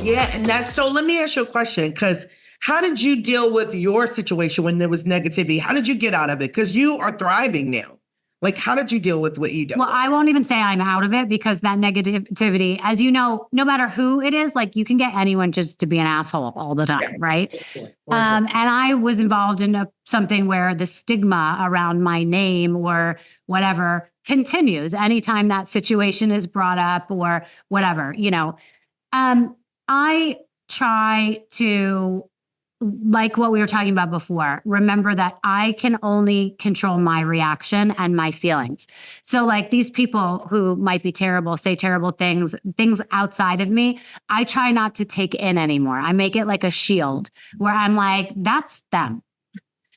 Yeah, and that's so. Let me ask you a question, because how did you deal with your situation when there was negativity? How did you get out of it? Because you are thriving now. Like, how did you deal with what you do? Well, I won't even say I'm out of it because that negativity, as you know, no matter who it is, like you can get anyone just to be an asshole all the time, Yeah, right? for sure, for sure. And I was involved in something where the stigma around my name or whatever continues anytime that situation is brought up or whatever, I try to, like what we were talking about before, remember that I can only control my reaction and my feelings. So, like these people who might be terrible, say terrible things outside of me, I try not to take in anymore. I make it like a shield where I'm like, that's them.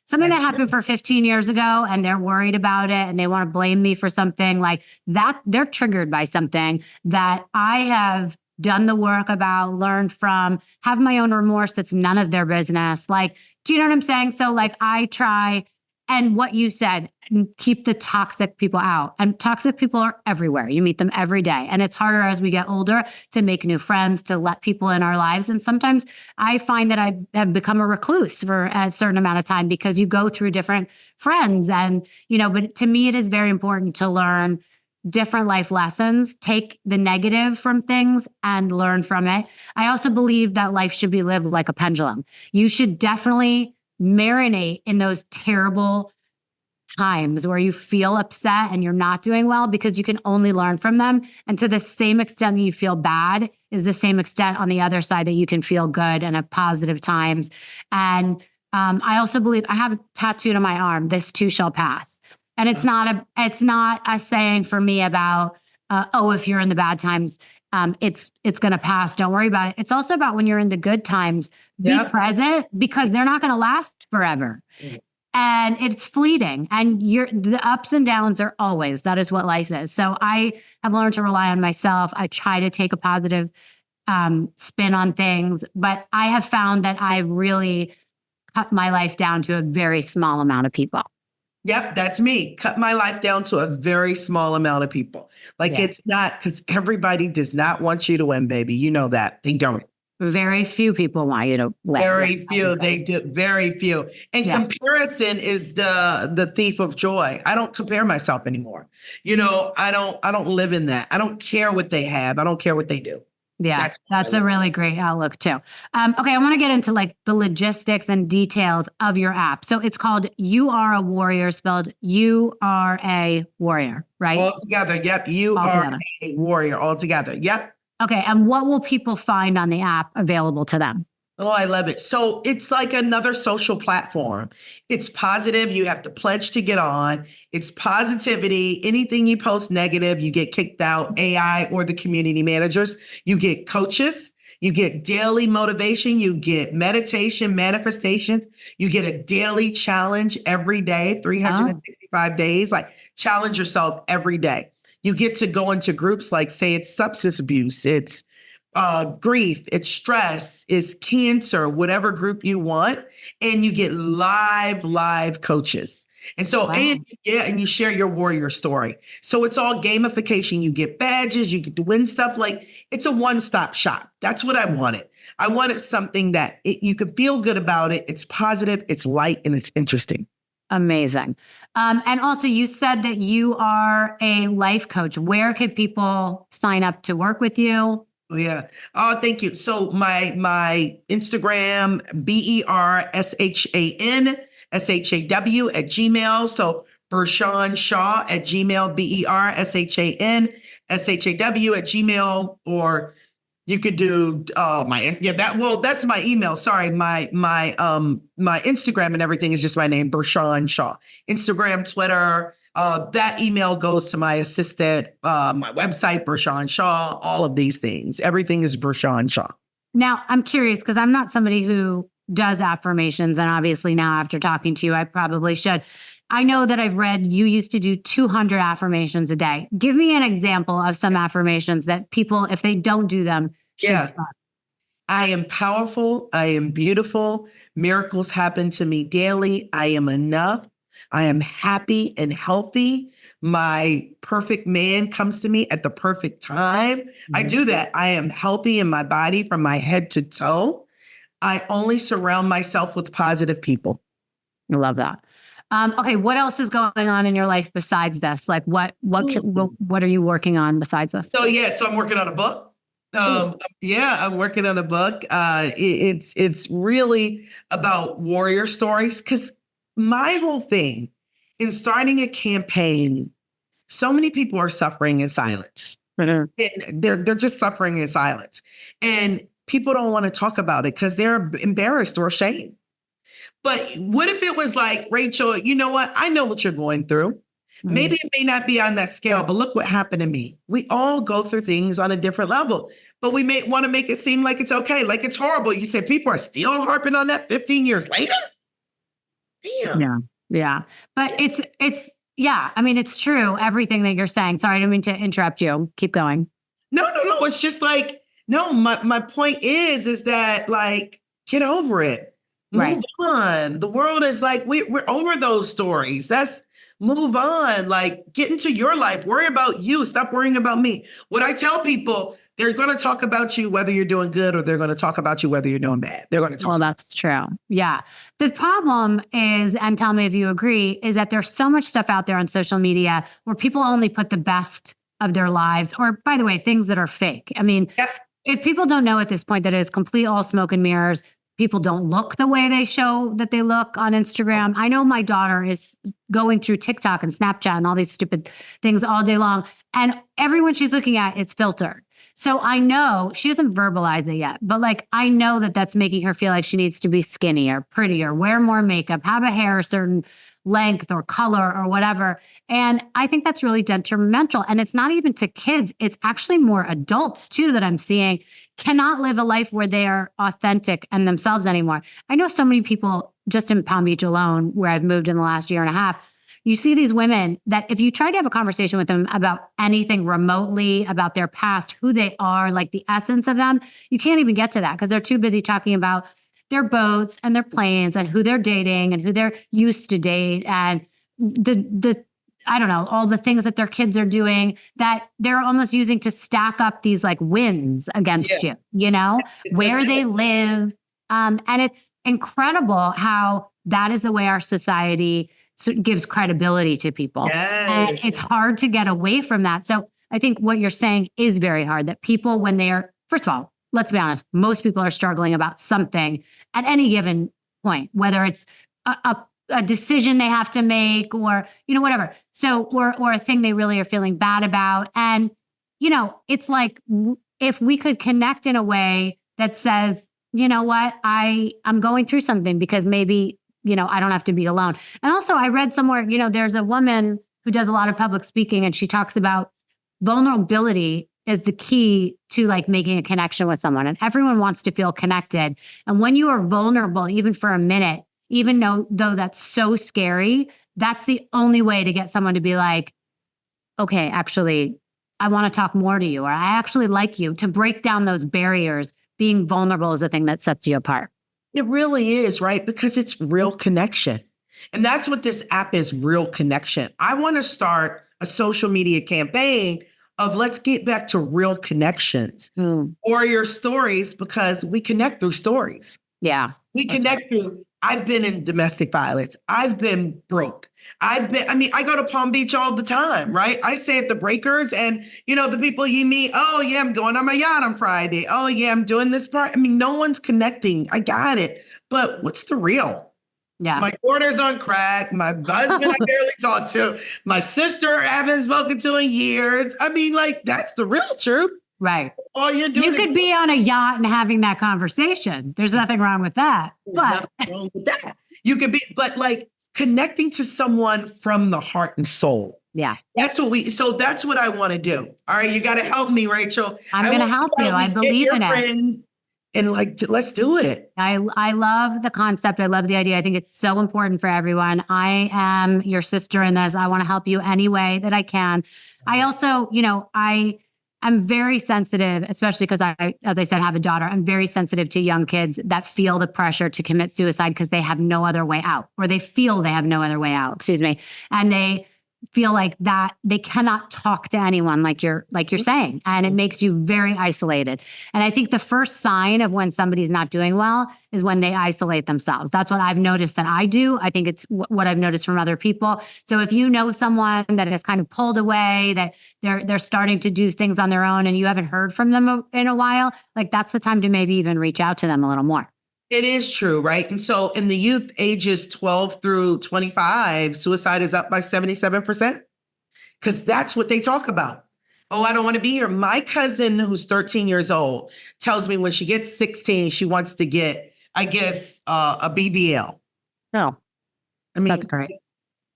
Something that happened for 15 years ago and they're worried about it and they want to blame me for something like that. They're triggered by something that I have done the work about, learned from, have my own remorse that's none of their business. Like, do you know what I'm saying? So like I try, and what you said, keep the toxic people out. And toxic people are everywhere. You meet them every day. And it's harder as we get older to make new friends, to let people in our lives. And sometimes I find that I have become a recluse for a certain amount of time because you go through different friends. And, but to me, it is very important to learn different life lessons, take the negative from things and learn from it. I also believe that life should be lived like a pendulum. You should definitely marinate in those terrible times where you feel upset and you're not doing well because you can only learn from them. And to the same extent that you feel bad is the same extent on the other side that you can feel good and have positive times. And I also believe I have tattooed on my arm, "This too shall pass." And it's not a saying for me about, if you're in the bad times, it's going to pass. Don't worry about it. It's also about when you're in the good times, be present because they're not going to last forever. And it's fleeting, and the ups and downs are always, that is what life is. So I have learned to rely on myself. I try to take a positive spin on things, but I have found that I've really cut my life down to a very small amount of people. Yep, that's me. Cut my life down to a very small amount of people. Like It's not, because everybody does not want you to win, baby. You know that. They don't. Very few people want you to win. Very few. They do. Very few. And comparison is the thief of joy. I don't compare myself anymore. I don't live in that. I don't care what they have. I don't care what they do. Yeah, that's a really great outlook too. Okay, I want to get into like the logistics and details of your app. So it's called You Are a Warrior, spelled U-R-A Warrior, right? All together. Yep. You are a warrior all together. Yep. Okay, and what will people find on the app available to them? Oh, I love it. So it's like another social platform. It's positive. You have to pledge to get on. It's positivity. Anything you post negative, you get kicked out. AI or the community managers. You get coaches. You get daily motivation. You get meditation, manifestations. You get a daily challenge every day, 365 days. Like challenge yourself every day. You get to go into groups like, say, it's substance abuse. It's grief, it's stress, it's cancer, whatever group you want. And you get live coaches. And so, and you share your warrior story. So it's all gamification. You get badges, you get to win stuff. Like it's a one-stop shop. That's what I wanted. I wanted something that you could feel good about it. It's positive, it's light, and it's interesting. Amazing. And also you said that you are a life coach. Where could people sign up to work with you? Yeah. Oh, thank you. So my Instagram, BERSHANSHAW at Gmail. So Bershawn Shaw at Gmail, BERSHANSHAW at Gmail, or you could do that's my email. Sorry. My Instagram and everything is just my name, Bershawn Shaw. Instagram, Twitter. That email goes to my assistant, my website, Bershawn Shaw, all of these things. Everything is Bershawn Shaw. Now, I'm curious because I'm not somebody who does affirmations. And obviously now after talking to you, I probably should. I know that I've read you used to do 200 affirmations a day. Give me an example of some affirmations that people, if they don't do them, should start. I am powerful. I am beautiful. Miracles happen to me daily. I am enough. I am happy and healthy. My perfect man comes to me at the perfect time. I do that. I am healthy in my body from my head to toe. I only surround myself with positive people. I love that. Okay, what else is going on in your life besides this? Like, what are you working on besides this? So I'm working on a book. I'm working on a book. It's really about warrior stories, because my whole thing in starting a campaign, so many people are suffering in silence. And they're just suffering in silence, and people don't want to talk about it because they're embarrassed or ashamed. But what if it was like, Rachel, you know what? I know what you're going through. Maybe it may not be on that scale, but look what happened to me. We all go through things on a different level, but we may want to make it seem like it's okay, like it's horrible. You said people are still harping on that 15 years later? Damn. Yeah. But yeah, I mean, it's true, everything that you're saying. Sorry, I didn't mean to interrupt you. Keep going. No. It's just like, no, my point is that, like, get over it. Right. Move on. The world is like, we're over those stories. Move on. Like, get into your life. Worry about you. Stop worrying about me. What I tell people, they're going to talk about you whether you're doing good, or they're going to talk about you whether you're doing bad. They're going to talk. Well, that's true. Yeah. The problem is, and tell me if you agree, is that there's so much stuff out there on social media where people only put the best of their lives, or, by the way, things that are fake. I mean, if people don't know at this point that it is complete all smoke and mirrors, people don't look the way they show that they look on Instagram. I know my daughter is going through TikTok and Snapchat and all these stupid things all day long, and everyone she's looking at is filtered. So I know she doesn't verbalize it yet, but like, I know that that's making her feel like she needs to be skinnier, prettier, wear more makeup, have a hair a certain length or color or whatever. And I think that's really detrimental. And it's not even to kids. It's actually more adults too that I'm seeing cannot live a life where they are authentic and themselves anymore. I know so many people just in Palm Beach alone, where I've moved in the last year and a half, you see these women that if you try to have a conversation with them about anything remotely, about their past, who they are, like the essence of them, you can't even get to that because they're too busy talking about their boats and their planes and who they're dating and who they're used to date and the I don't know, all the things that their kids are doing that they're almost using to stack up these like wins against you, you know, where they live. And it's incredible how that is the way our society gives credibility to people. And it's hard to get away from that. So I think what you're saying is very hard, that people, when they are, first of all, let's be honest, most people are struggling about something at any given point, whether it's a decision they have to make or, you know, whatever. So, or a thing they really are feeling bad about. And, you know, it's like, if we could connect in a way that says, you know what, I'm going through something because maybe, you know, I don't have to be alone. And also I read somewhere, you know, there's a woman who does a lot of public speaking and she talks about vulnerability is the key to like making a connection with someone. And everyone wants to feel connected. And when you are vulnerable, even for a minute, even though that's so scary, that's the only way to get someone to be like, okay, actually, I want to talk more to you, or I actually like you. To break down those barriers, being vulnerable is the thing that sets you apart. It really is, right? Because it's real connection. And that's what this app is, real connection. I want to start a social media campaign of let's get back to real connections or your stories, because we connect through stories. Yeah. We connect through, I've been in domestic violence. I've been broke. I go to Palm Beach all the time, right? I stay at the Breakers and, you know, the people you meet, oh yeah, I'm going on my yacht on Friday. Oh yeah, I'm doing this part. I mean, no one's connecting. I got it. But what's the real? Yeah. My daughter's on crack. My husband I barely talk to. My sister I haven't spoken to in years. I mean, like, that's the real truth. Right. All you're doing. You could be on a yacht and having that conversation. There's nothing wrong with that. Nothing wrong with that. You could be, but like connecting to someone from the heart and soul. Yeah. That's what I want to do. All right. You got to help me, Rachel. I'm going to help you. I believe in it. And like, let's do it. I love the concept. I love the idea. I think it's so important for everyone. I am your sister in this. I want to help you any way that I can. I also, you know, I I'm very sensitive, especially because I, as I said, have a daughter. I'm very sensitive to young kids that feel the pressure to commit suicide because they have no other way out, or they feel they have no other way out, excuse me. And they feel like that they cannot talk to anyone like you're saying. And it makes you very isolated. And I think the first sign of when somebody's not doing well is when they isolate themselves. That's what I've noticed that I do. I think it's what I've noticed from other people. So if you know someone that has kind of pulled away, that they're starting to do things on their own and you haven't heard from them in a while, like that's the time to maybe even reach out to them a little more. It is true, right? And so in the youth ages 12 through 25, suicide is up by 77%, because that's what they talk about. Oh, I don't want to be here. My cousin, who's 13 years old, tells me when she gets 16, she wants to get, I guess, a BBL. Oh, I mean, that's great.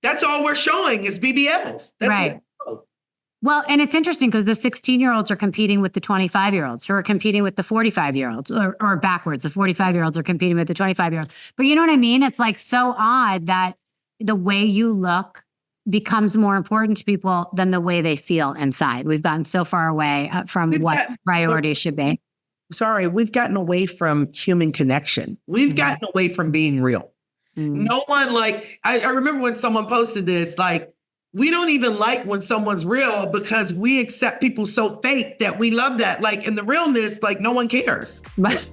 That's all we're showing is BBLs. That's Right. what Well, and it's interesting because the 16-year-olds are competing with the 25-year-olds who are competing with the 45-year-olds, or backwards. The 45-year-olds are competing with the 25-year-olds. But you know what I mean? It's like so odd that the way you look becomes more important to people than the way they feel inside. We've gotten so far away from what priorities should be. Sorry, we've gotten away from human connection. We've gotten away from being real. No one, like, I remember when someone posted this, like, we don't even like when someone's real because we accept people so fake that we love that. Like, in the realness, like, no one cares. But